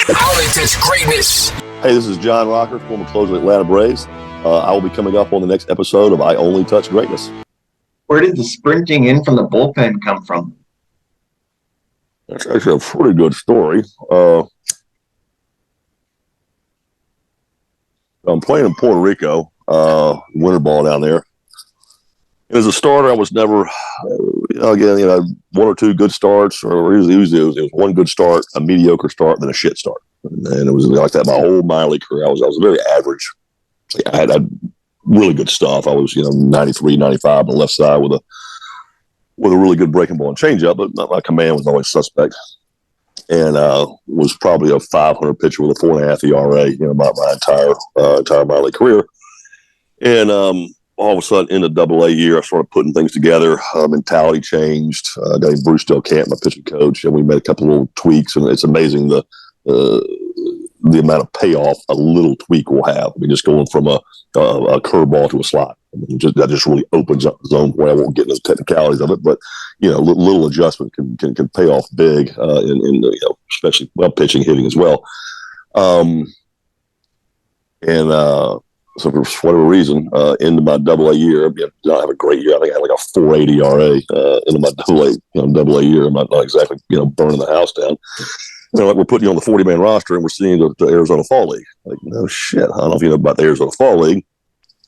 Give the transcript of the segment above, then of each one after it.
I only touch greatness. Hey, this is John Rocker, former closer of Atlanta Braves. I will be coming up on the next episode of I Only Touch Greatness. Where did the sprinting in from the bullpen come from? That's actually a pretty good story. I'm playing in Puerto Rico, winter ball down there. And as a starter, I was never, one or two good starts, or usually it was one good start, a mediocre start, then a shit start. And it was like that my whole minor league career. I was very average. I had really good stuff. I was, 93, 95 on the left side with a really good breaking ball and changeup, but my command was always suspect. And was probably a 500 pitcher with a 4.5 ERA, about my entire minor league career. And all of a sudden, in the Double-A year, I started putting things together. Mentality changed. Got Bruce Delcamp, my pitching coach, and we made a couple of little tweaks. And it's amazing the amount of payoff a little tweak will have. I mean, just going from a curveball to a slot. That just really opens up the zone where I won't get into the technicalities of it, but little adjustment can pay off big in especially pitching, hitting as well. So for whatever reason, into my Double-A year, I did not have a great year. I think I had like a 4.80 ERA into my Double-A year. I'm not exactly burning the house down. We're putting you on the 40-man roster, and we're seeing the Arizona Fall League. Like, no shit. I don't know if you know about the Arizona Fall League.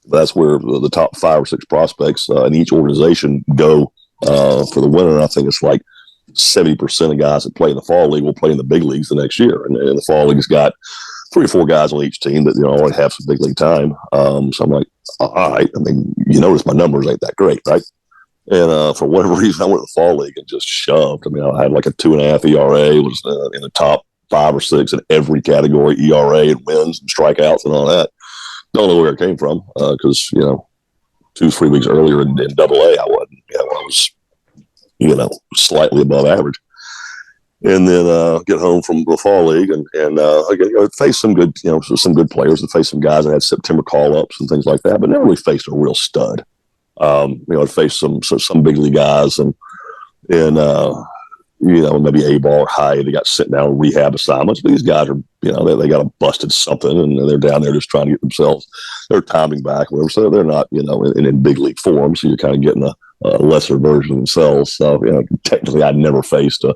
That's where the top 5 or 6 prospects in each organization go for the winter. And I think it's like 70% of guys that play in the Fall League will play in the big leagues the next year. And the Fall League's got 3 or 4 guys on each team that already have some big league time. So I'm like, all right. I mean, you notice my numbers ain't that great, right? And for whatever reason, I went to the Fall League and just shoved. I mean, I had like a 2.5 ERA, was in the top 5 or 6 in every category, ERA and wins and strikeouts and all that. Don't know where it came from because, 2-3 weeks earlier in Double-A, I wasn't. I was, slightly above average. And then get home from the Fall League and face some good, some good players and face some guys that had September call-ups and things like that, but never really faced a real stud. I'd face some big league guys and maybe A-ball or high. They got sent down on rehab assignments. But these guys are, they got a busted something and they're down there just trying to get themselves their timing back, whatever. So they're not, in big league form. So you're kind of getting a lesser version of themselves. So, technically I'd never faced a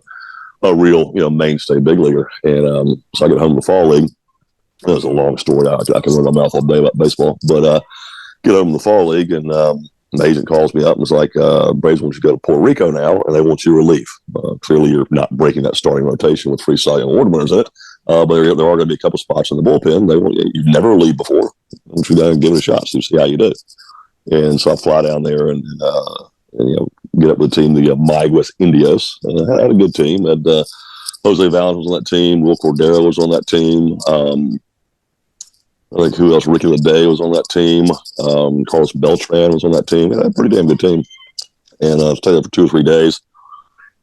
real, mainstay big leaguer. And so I get home to the Fall League. It was a long story. I can run my mouth all day about baseball, but get home to the Fall League and the agent calls me up and was like, Braves want you to go to Puerto Rico now, and they want you relief. Clearly, you're not breaking that starting rotation with 3 Cy Young Award winners in it, but there are going to be a couple spots in the bullpen. You've never relieved before. I want you to give it a shot, see how you do. And so I fly down there and get up with the team, the Mayagüez Indios. I had a good team. Had Jose Valens was on that team. Will Cordero was on that team. I think who else? Ricky Leday was on that team. Carlos Beltran was on that team. Had a pretty damn good team. And I stayed there for 2 or 3 days.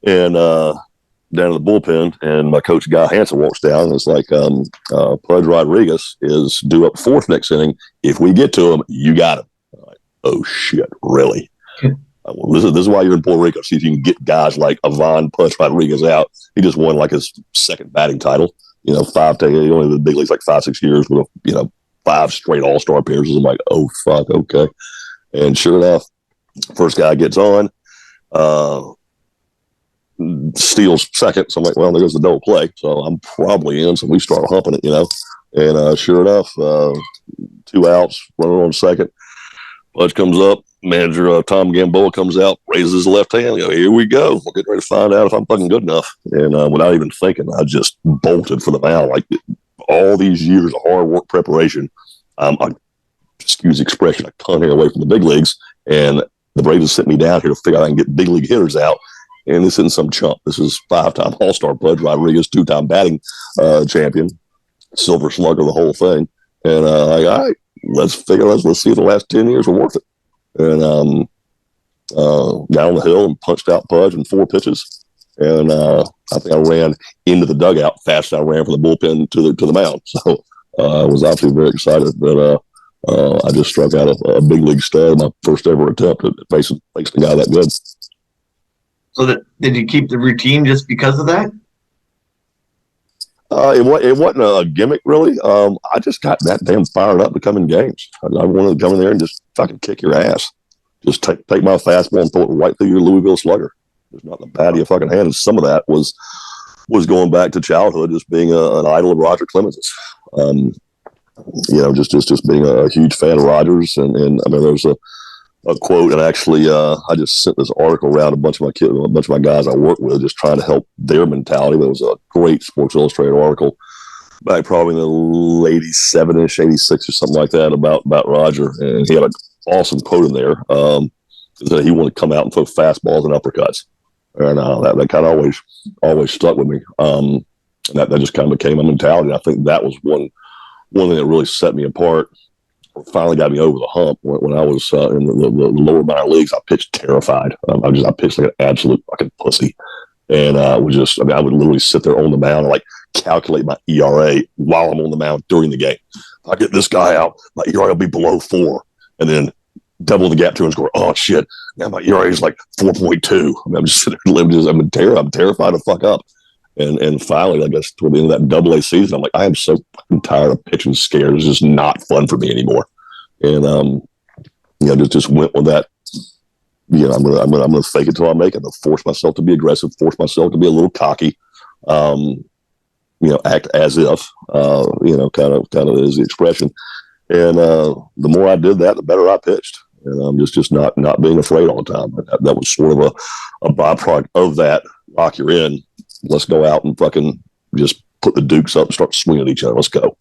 And down in the bullpen, and my coach, Guy Hansen, walks down, and it's like, Pudge Rodriguez is due up 4th next inning. If we get to him, you got him. I'm like, oh, shit, really? Well, this is why you're in Puerto Rico. See if you can get guys like Ivan Pudge Rodriguez out. He just won like his 2nd batting title. 5 to he only in the big leagues like 5-6 years with 5 straight all-star appearances. I'm like, oh, fuck, okay. And sure enough, first guy gets on, steals 2nd. So I'm like, well, there goes the double play. So I'm probably in. So we start humping it, And sure enough, 2 outs, runner on 2nd. Pudge comes up. Manager Tom Gamboa comes out, raises his left hand. Here we go. We're getting ready to find out if I'm fucking good enough. And without even thinking, I just bolted for the mound. Like all these years of hard work preparation, excuse the expression, a ton here away from the big leagues. And the Braves have sent me down here to figure out I can get big league hitters out. And this isn't some chump. This is 5-time All-Star Pudge Rodriguez, 2-time batting champion, Silver Slugger, the whole thing. And all right, let's see if the last 10 years are worth it. And down the hill and punched out Pudge in 4 pitches. And I think I ran into the dugout faster than I ran from the bullpen to the mound. So I was obviously very excited that I just struck out a big league stud, my first ever attempt at facing a guy that good. So did you keep the routine just because of that? It wasn't a gimmick, really. I just got that damn fired up to come in games. I wanted to come in there and just fucking kick your ass. Just take my fastball and throw it right through your Louisville Slugger. There's not the bat of your fucking hand. And some of that was going back to childhood, just being an idol of Roger Clemens's. Just being a huge fan of Rogers. And I mean, there's a quote, and actually, I just sent this article around a bunch of my guys I work with, just trying to help their mentality. But it was a great Sports Illustrated article back probably in the late 87-ish, 86 or something like that about Roger. And he had an awesome quote in there that he wanted to come out and throw fastballs and uppercuts. And that kind of always stuck with me. And that just kind of became my mentality. And I think that was one thing that really set me apart. Finally got me over the hump when I was in the lower minor leagues. I pitched terrified. I pitched like an absolute fucking pussy. And I would literally sit there on the mound and like calculate my ERA while I'm on the mound during the game. If I get this guy out, my ERA will be below 4, and then double the gap to and score. Oh shit! Now my ERA is like 4.2. I mean, I'm just sitting there, I'm terrified to fuck up. And finally, I guess toward the end of that AA season, I'm like, I am so fucking tired of pitching scared. It's just not fun for me anymore. And just went with that. I'm gonna fake it till I make it. I'll force myself to be aggressive, force myself to be a little cocky. Act as if, kind of is the expression. And the more I did that, the better I pitched. And I'm just not being afraid all the time. That was sort of a byproduct of that. Lock, you're in. Let's go out and fucking just put the dukes up and start swinging at each other. Let's go.